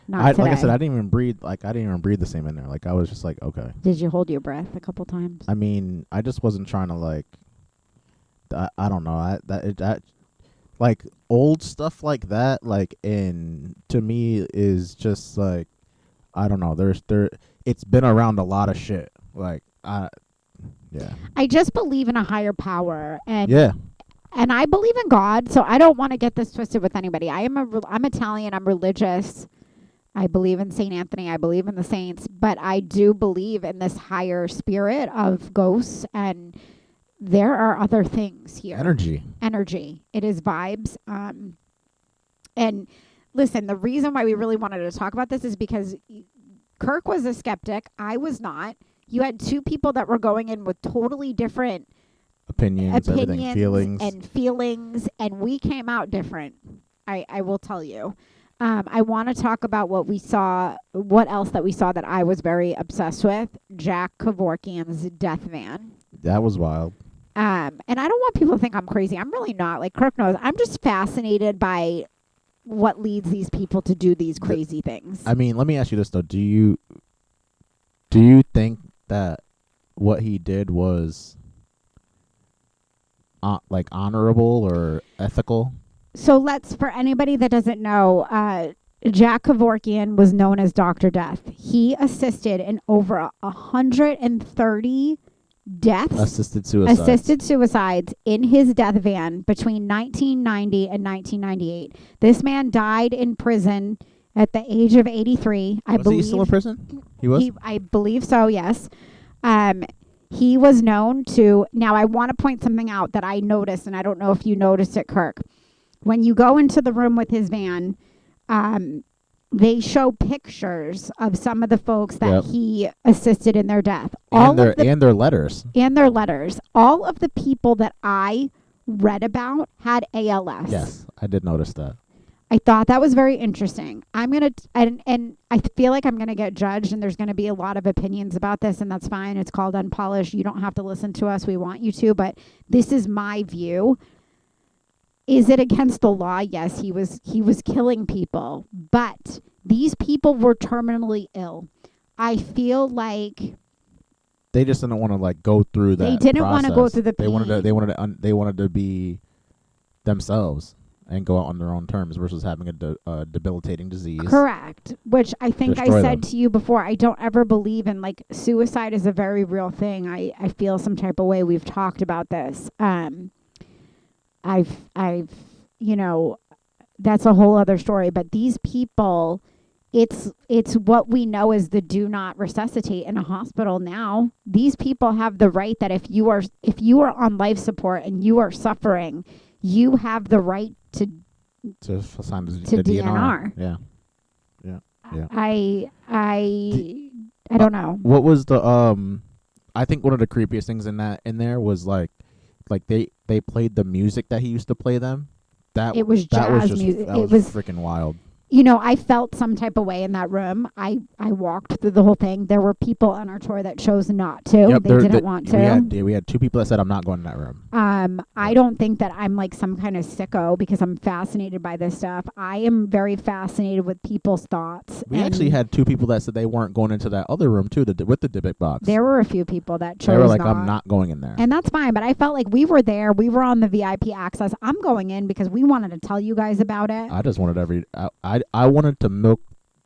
Not today.
Like I said, I didn't even breathe. I didn't even breathe the same in there. I was just like, okay.
Did you hold your breath a couple times?
I mean, I just wasn't trying to I don't know. That old stuff like that, to me is just I don't know. It's been around a lot of shit. Yeah.
I just believe in a higher power, and and I believe in God. So I don't want to get this twisted with anybody. I'm Italian. I'm religious. I believe in St. Anthony. I believe in the saints, but I do believe in this higher spirit of ghosts, and there are other things here. Energy. It is vibes. And listen, the reason why we really wanted to talk about this is because Kirk was a skeptic. I was not. You had 2 people that were going in with totally different
opinions everything,
feelings, and we came out different. I will tell you. I want to talk about what else that we saw that I was very obsessed with. Zak Bagan'S death van.
That was wild.
And I don't want people to think I'm crazy. I'm really not. Kirk knows. I'm just fascinated by what leads these people to do these crazy things.
I mean, let me ask you this though. Do you think that what he did was honorable or ethical?
So for anybody that doesn't know, Zak Bagan'S was known as Dr. Death. He assisted in over 130 deaths, assisted suicides in his death van between 1990 and 1998. This man died in prison at the age of 83.
Was he still in prison? He was?
I believe so, yes. He was known to... Now, I want to point something out that I noticed, and I don't know if you noticed it, Kirk. When you go into the room with his van, they show pictures of some of the folks that he assisted in their death.
And their letters.
And their letters. All of the people that I read about had ALS.
Yes, I did notice that.
I thought that was very interesting. And I feel like I'm going to get judged, and there's going to be a lot of opinions about this, and that's fine. It's called Unpolished. You don't have to listen to us. We want you to, but this is my view. Is it against the law? Yes, he was killing people, but these people were terminally ill. I feel like
they just didn't want to go through that.
They didn't want to go through the pain.
They wanted to be themselves. and go out on their own terms versus having a debilitating disease.
Correct. Which I think I
Destroy
said
them.
to you before, I don't ever believe in, like, suicide is a very real thing. I feel some type of way. We've talked about this. I've, you know, that's a whole other story. But these people, it's what we know as the do not resuscitate in a hospital now. These people have the right that if you are on life support and you are suffering, you have the right to
sign the
DNR.
Yeah.
I don't know.
What was the I think one of the creepiest things in there was like they played the music that he used to play them.
It was jazz music.
That was freaking wild.
You know, I felt some type of way in that room. I walked through the whole thing. There were people on our tour that chose not to.
Yep,
they didn't want to.
We had 2 people that said, I'm not going in that room.
I don't think that I'm like some kind of sicko because I'm fascinated by this stuff. I am very fascinated with people's thoughts.
We actually had 2 people that said they weren't going into that other room too, with the Dybbuk box.
There were a few people that chose
They were like,
not.
I'm not going in there.
And that's fine, but I felt like we were there. We were on the VIP access. I'm going in because we wanted to tell you guys about it.
I just wanted I wanted to milk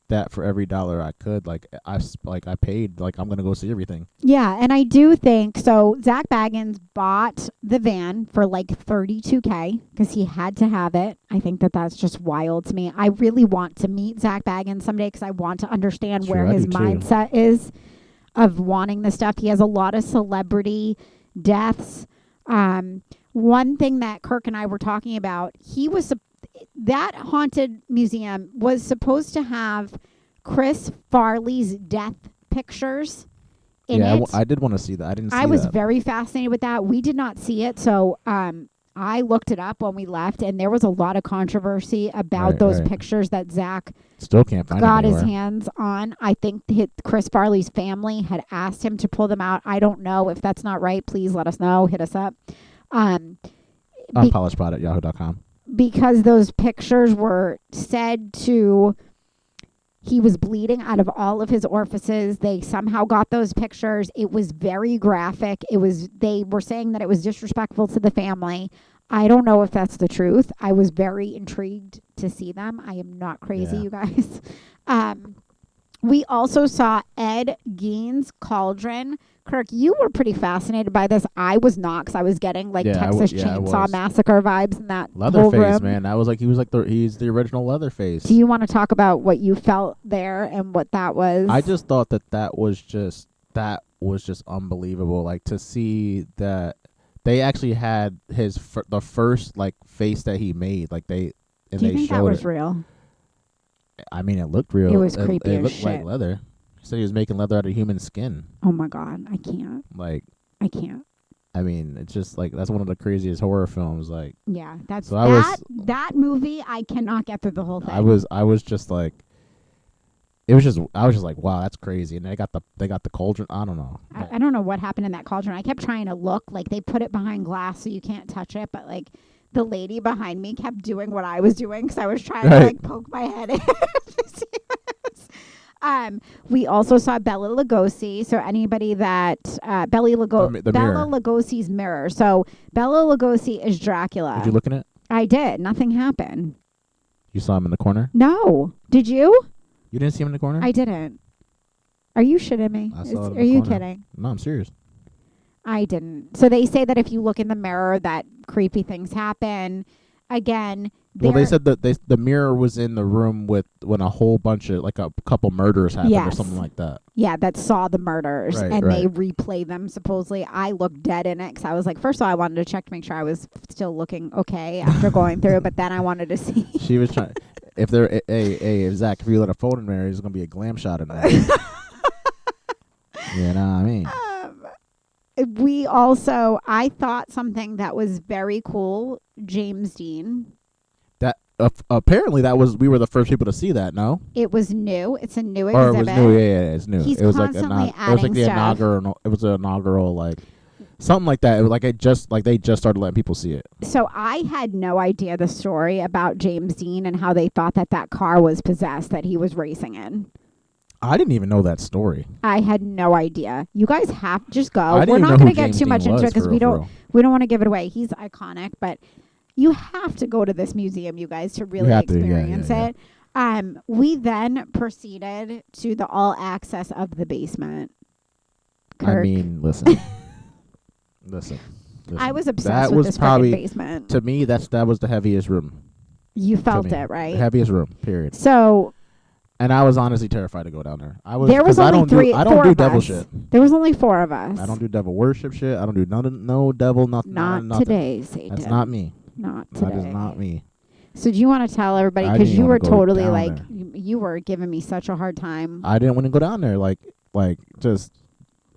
that for every dollar I could. I paid. Like, I'm gonna go see everything.
Yeah, and I do think so. Zak Bagan'S bought the van for like $32K because he had to have it. I think that's just wild to me. I really want to meet Zak Bagan'S someday because I want to understand
Sure,
where
I
his
do too.
mindset is of wanting this stuff. He has a lot of celebrity deaths. One thing that Kirk and I were talking about, that haunted museum was supposed to have Chris Farley's death pictures in it.
I did want to see that. I didn't see that.
I was very fascinated with that. We did not see it, so I looked it up when we left, and there was a lot of controversy about those pictures that Zak
still can't find
got
anywhere.
his hands on. I think Chris Farley's family had asked him to pull them out. I don't know. If that's not right, please let us know. Hit us up.
unpolishedpod@yahoo.com.
Because those pictures were said to... He was bleeding out of all of his orifices. They somehow got those pictures. It was very graphic. They were saying that it was disrespectful to the family. I don't know if that's the truth. I was very intrigued to see them. I am not crazy, you guys. We also saw Ed Gein's Cauldron. Kirk, you were pretty fascinated by this. I was not, because I was getting Texas Chainsaw Massacre vibes in that whole
Leatherface,
room.
man. That was he's the original Leatherface.
Do you want to talk about what you felt there and what that was?
I just thought that was just unbelievable. Like, to see that they actually had the first face that he made. Like, do you
think that was real?
I mean, it looked real.
It was creepy
It
as
looked
shit.
like leather. He said he was making leather out of human skin.
Oh my God, I can't. I can't.
I mean, it's just that's one of the craziest horror films.
Yeah, that's
So
that movie. I cannot get through the whole thing.
I was just like, I was just like, wow, that's crazy. And they got the cauldron. I don't know.
I don't know what happened in that cauldron. I kept trying to look. They put it behind glass so you can't touch it, but the lady behind me kept doing what I was doing because I was trying to poke my head in. We also saw Bela Lugosi. So anybody that Bela Lugosi's mirror. So Bela Lugosi is Dracula.
Did you look in it?
I did. Nothing happened.
You saw him in the corner?
No. Did you?
You didn't see him in the corner?
I didn't. Are you shitting me?
I saw it in the
Are you
corner.
kidding?
No, I'm serious.
I didn't. So they say that if you look in the mirror, that creepy things happen. Again,
well, they said that the mirror was in the room when a whole bunch of a couple murders happened or something like that.
Yeah, that saw the murders and they replay them supposedly. I looked dead in it because I was like, first of all, I wanted to check to make sure I was still looking okay after going through, but then I wanted to see.
She was trying. If Zach, if you let a phone in there, there's gonna be a glam shot in there. You know what I mean?
We also, I thought something that was very cool. James Dean.
That apparently we were the first people to see that. No,
it was new. It's a new
or
exhibit.
It was new. Yeah, it's new.
He's
it was
constantly
it was the
stuff.
inaugural. It was an inaugural something like that. It was they just started letting people see it.
So I had no idea the story about James Dean and how they thought that car was possessed that he was racing in.
I didn't even know that story.
I had no idea. You guys have just go.
I didn't
We're
even
not
know
going
who
to get
James
too
Dean
much into
was,
it because
for
we
real,
don't want to give it away. He's iconic, but You have to go to this museum, you guys, to really
have to, yeah,
experience
yeah,
it. We then proceeded to the all access of the basement. Kirk.
I mean, listen. Listen.
I was obsessed
That
with
was
this
probably,
freaking basement.
to me, that was the heaviest room.
You felt
me.
it, right?
The heaviest room, period.
So
And I was honestly terrified to go down there.
there was only
I don't
four
do
of
devil
us.
shit.
There was only 4 of us.
I don't do devil worship shit. I don't do no devil, nothing.
Not
nothing.
today, Satan.
That's not me.
Not today.
That is not me.
So do you want to tell everybody,
I
because
didn't
you were
wanna go
totally
down
like
there.
you were giving me such a hard time.
I didn't want to go down there. Like just.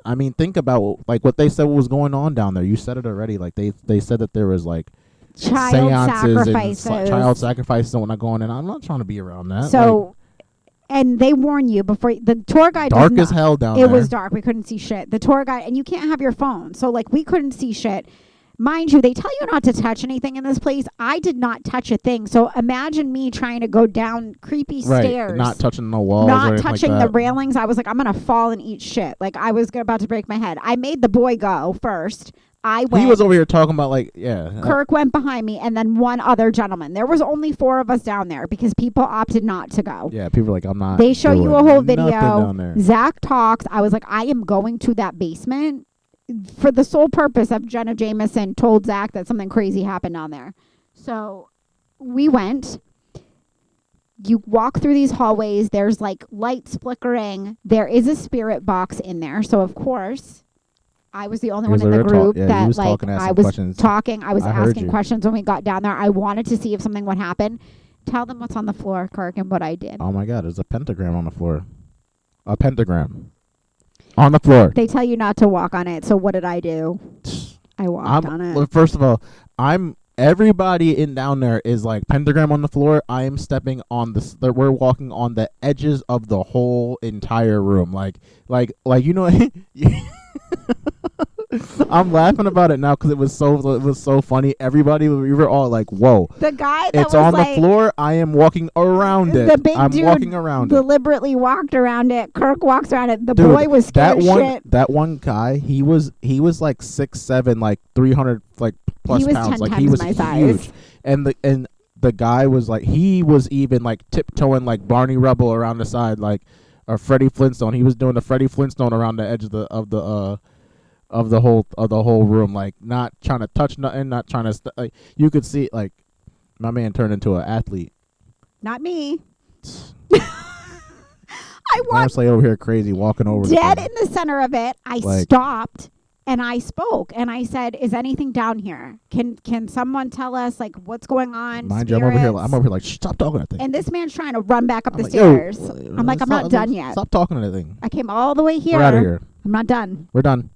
I mean, think about like what they said was going on down there. You said it already. Like they said that there was like
Child
seances
sacrifices.
and child sacrifices and whatnot going. And I'm not trying to be around that.
So, and they warn you before the tour guide.
Dark
does
as
not,
hell down
it
there.
was dark. We couldn't see shit. The tour guide, and you can't have your phone. So like we couldn't see shit. Mind you, they tell you not to touch anything in this place. I did not touch a thing. So imagine me trying to go down creepy stairs.
Not touching no walls. or
Not
anything
touching
like
the
that.
railings. I was like, I'm going to fall and eat shit. Like I was about to break my head. I made the boy go first. I went.
He was over here talking about like, yeah.
Kirk went behind me, and then one other gentleman. There was only 4 of us down there because people opted not to go.
Yeah, people are like, I'm not.
They show you
doing
a whole
nothing
video.
down there.
Zach talks. I was like, I am going to that basement for the sole purpose of Jenna Jameson told Zach that something crazy happened down there. So we went. You walk through these hallways. There's like lights flickering. There is a spirit box in there. So of course, I was the only
He
one
was
in the
over there
group
yeah, he
that
was
like
talking,
I
asking
was
questions.
talking. I was
I heard
asking
you.
questions when we got down there. I wanted to see if something would happen. Tell them what's on the floor, Kirk, and what I did.
Oh my God, there's a pentagram on the floor. A pentagram on the floor.
They tell you not to walk on it. So what did I do? I walked on it.
Well, first of all, everybody in down there is like pentagram on the floor. I am stepping on we're walking on the edges of the whole entire room. Like you know. I'm laughing about it now because it was so funny. Everybody, we were all like, "Whoa!"
The guy that
It's
was
on
like,
the floor. I am walking around it.
the big
I'm
dude
walking around it.
deliberately walked around it. Kirk walks around it. The
Dude,
boy was scared as shit.
That one guy, he was like 6'7", like 300 like plus
He was
pounds.
10
Like
times
he was
my
huge.
size.
And the guy was like, he was even like tiptoeing like Barney Rubble around the side, like or Freddie Flintstone. He was doing the Freddie Flintstone around the edge of the whole room, like not trying to touch nothing, not trying to like you could see like my man turned into an athlete.
Not me. I walked
GlamSlay over here crazy walking over
dead
the
in the center of it. I
Like-
stopped and I spoke and I said, "Is anything down here? Can someone tell us like what's going on?"
Mind you, I'm over here
Spirits?"
like, "Shh, stop talking to that thing."
And this man's trying to run back up
I'm
the
like, "Yo,
stairs. I'm like, I'm not done yet.
Stop talking to that thing.
I came all the way here.
We're out of here.
I'm not done.
We're done.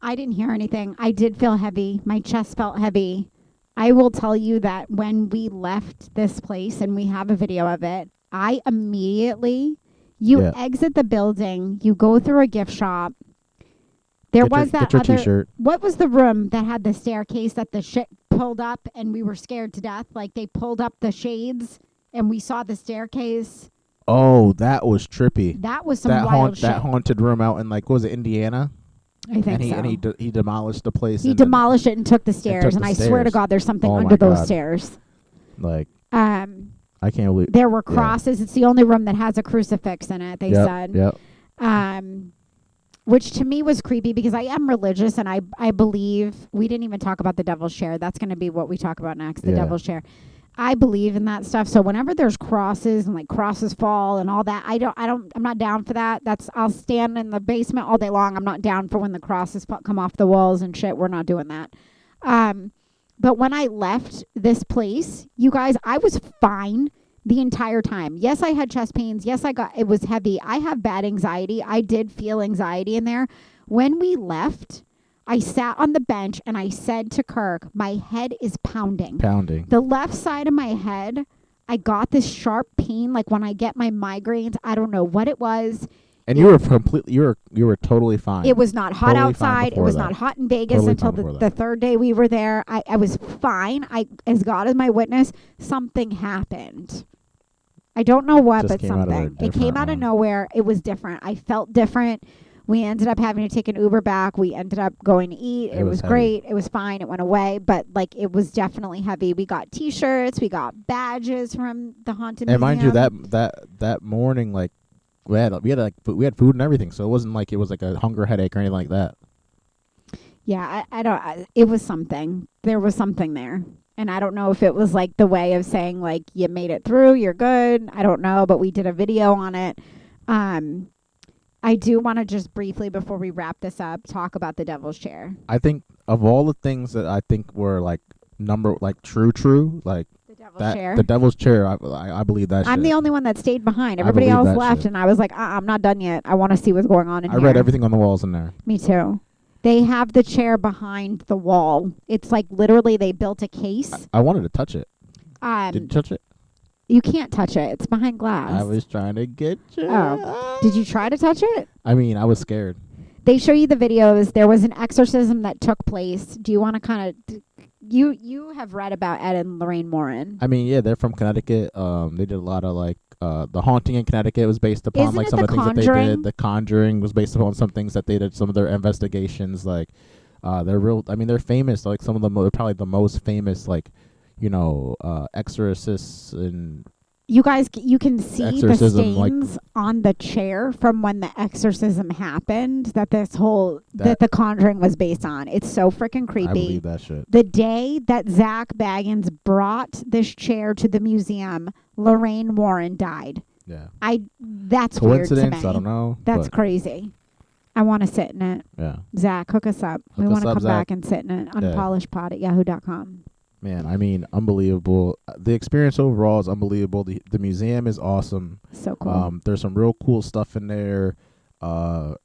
I didn't hear anything. I did feel heavy. My chest felt heavy. I will tell you that when we left this place, and we have a video of it, I immediately,
Yeah.
exit the building, you go through a gift shop. There was that
get your
other,
t-shirt.
what was the room that had the staircase that the shit pulled up and we were scared to death? Like they pulled up the shades and we saw the staircase.
Oh, that was trippy.
That was some wild shit.
That haunted room out in like what was it, Indiana?
I think
And
so.
he demolished the place.
He
and then,
demolished it and took the stairs.
the
I swear to
stairs.
God, there's something
Oh
under
my
those
God.
stairs.
like I can't believe.
There were
Yeah.
crosses. It's the only room that has a crucifix in it, they
Yep,
said.
Yep.
Which to me was creepy because I am religious and I believe, we didn't even talk about the devil's share. That's going to be what we talk about next, the
Yeah.
devil's share. I believe in that stuff. So whenever there's crosses and like crosses fall and all that, I'm not down for that. I'll stand in the basement all day long. I'm not down for when the crosses come off the walls and shit. We're not doing that. But when I left this place, you guys, I was fine the entire time. Yes, I had chest pains. Yes, it was heavy. I have bad anxiety. I did feel anxiety in there. When we left, I sat on the bench and I said to Kirk, my head is pounding. The left side of my head, I got this sharp pain like when I get my migraines. I don't know what it was.
And you were completely, you were totally fine.
It was not hot
Totally fine
outside. It
before
was
that.
not hot in Vegas
Totally
until
fine before
the
that.
third day we were there. I was fine. As God is my witness, something happened. I don't know what,
Just
but
came out of
something.
there
It came out of
different,
nowhere. It was different. I felt different. We ended up having to take an Uber back. We ended up going to eat. It was
heavy.
great. It was fine. It went away, but like it was definitely heavy. We got T-shirts. We got badges from the haunted
And
museum.
mind you, that morning, like we had food and everything, so it wasn't like it was like a hunger headache or anything like that.
Yeah, it was something. There was something there. And I don't know if it was like the way of saying like you made it through, you're good. I don't know, but we did a video on it. I do want to just briefly before we wrap this up talk about the devil's chair.
I think of all the things that I think were like true, like
The devil's
that
chair.
the devil's chair, I believe that
I'm
shit.
the only one that stayed behind.
I
Everybody
believe
else
that
left,
shit.
and I was like, I'm not done yet. I want to see what's going on in
I
here.
read everything on the walls in there.
Me too. They have the chair behind the wall. It's like literally they built a case.
I wanted to touch it. Did you touch it?
You can't touch it. It's behind glass.
I was trying to get you.
Oh. Did you try to touch it?
I mean, I was scared.
They show you the videos. There was an exorcism that took place. Do you want to kind of... You have read about Ed and Lorraine Warren.
I mean, yeah, they're from Connecticut. They did a lot of like The Haunting in Connecticut was based upon
Isn't
like
it
some of
The
the things that they
Conjuring?
did. The Conjuring was based upon some things that they did. Some of their investigations, like they're real. I mean, they're famous. Like some of them are probably the most famous, like exorcists and.
You guys, you can see the
Exorcism, like-
stains on the chair from when the exorcism happened that that the Conjuring was based on. It's so freaking creepy.
I believe that shit.
The day that Zak Bagan'S brought this chair to the museum, Lorraine Warren died.
Yeah.
That's weird to me.
Coincidence? I don't know.
That's
but
crazy. I want to sit in it.
yeah.
Zach, hook us up. We
Hook
want
us
to
up,
come
Zach.
back and sit in it. unpolishedpod@yahoo.com.
Man, I mean, unbelievable. The experience overall is unbelievable. The museum is awesome.
So cool.
There's some real cool stuff in there.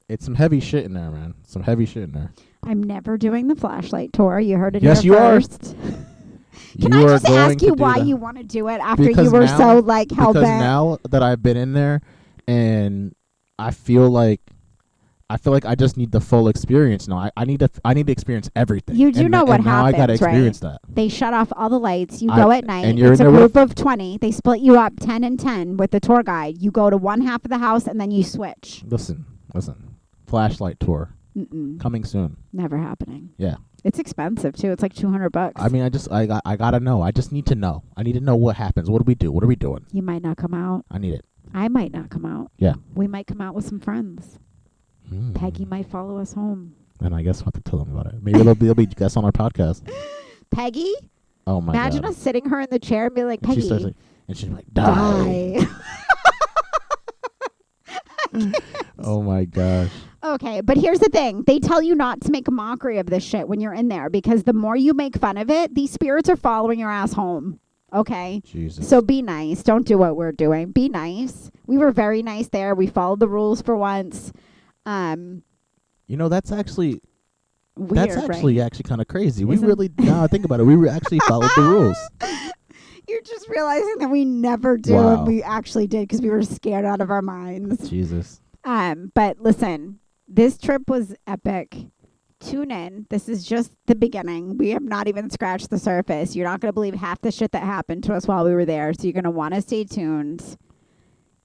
It's some heavy shit in there, man. Some heavy shit in there.
I'm never doing the flashlight tour. You heard it
Yes,
here
you are.
first. Can I just ask you why you want to do it after
Because
you were
now-
so like hell
Because
bent?
now that I've been in there, and I feel like I just need the full experience now. I need to experience everything.
You do know what
and now I gotta
happens, right?
experience that.
They shut off all the lights. You go at night.
and you're
It's
in
a
there with-
group of 20. They split you up 10 and 10 with the tour guide. You go to one half of the house and then you switch.
Listen. Flashlight tour
Mm-mm.
coming soon.
Never happening.
Yeah.
It's expensive too. It's like $200.
I mean, I gotta know. I just need to know. I need to know what happens. What do we do? What are we doing?
You might not come out.
I need it.
I might not come out.
Yeah.
We might come out with some friends. Peggy might follow us home.
And I guess I'll have to tell them about it. Maybe they'll be guests on our podcast.
Peggy?
Oh my
Imagine
god!
us sitting her in the chair and be like,
And she
Peggy,
starts like, and she's like, die. Oh my gosh!
Okay, but here's the thing. They tell you not to make a mockery of this shit when you're in there because the more you make fun of it, these spirits are following your ass home. Okay?
Jesus.
So be nice. Don't do what we're doing. Be nice. We were very nice there. We followed the rules for once.
That's actually
Weird, right?
actually kind of crazy.
Isn't-
We really now I think about it. We actually followed the rules.
You're just realizing that we never do,
Wow.
and we actually did because we were scared out of our minds.
Jesus.
But listen, this trip was epic. Tune in. This is just the beginning. We have not even scratched the surface. You're not going to believe half the shit that happened to us while we were there. So you're going to want to stay tuned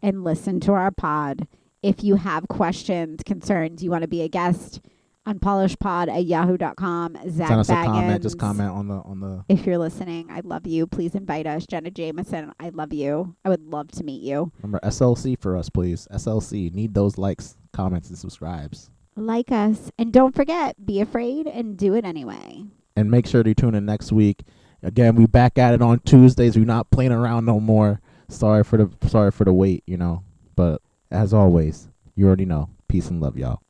and listen to our pod. If you have questions, concerns, you want to be a guest, unpolishedpod@yahoo.com. Zak
Send us a
Bagan'S.
comment. Just comment on the.
If you're listening, I love you. Please invite us. Jenna Jameson, I love you. I would love to meet you.
Remember SLC for us, please. SLC. Need those likes, comments, and subscribes.
Like us. And don't forget, be afraid and do it anyway.
And make sure to tune in next week. Again, we back at it on Tuesdays. We're not playing around no more. Sorry for the wait, But as always, you already know. Peace and love, y'all.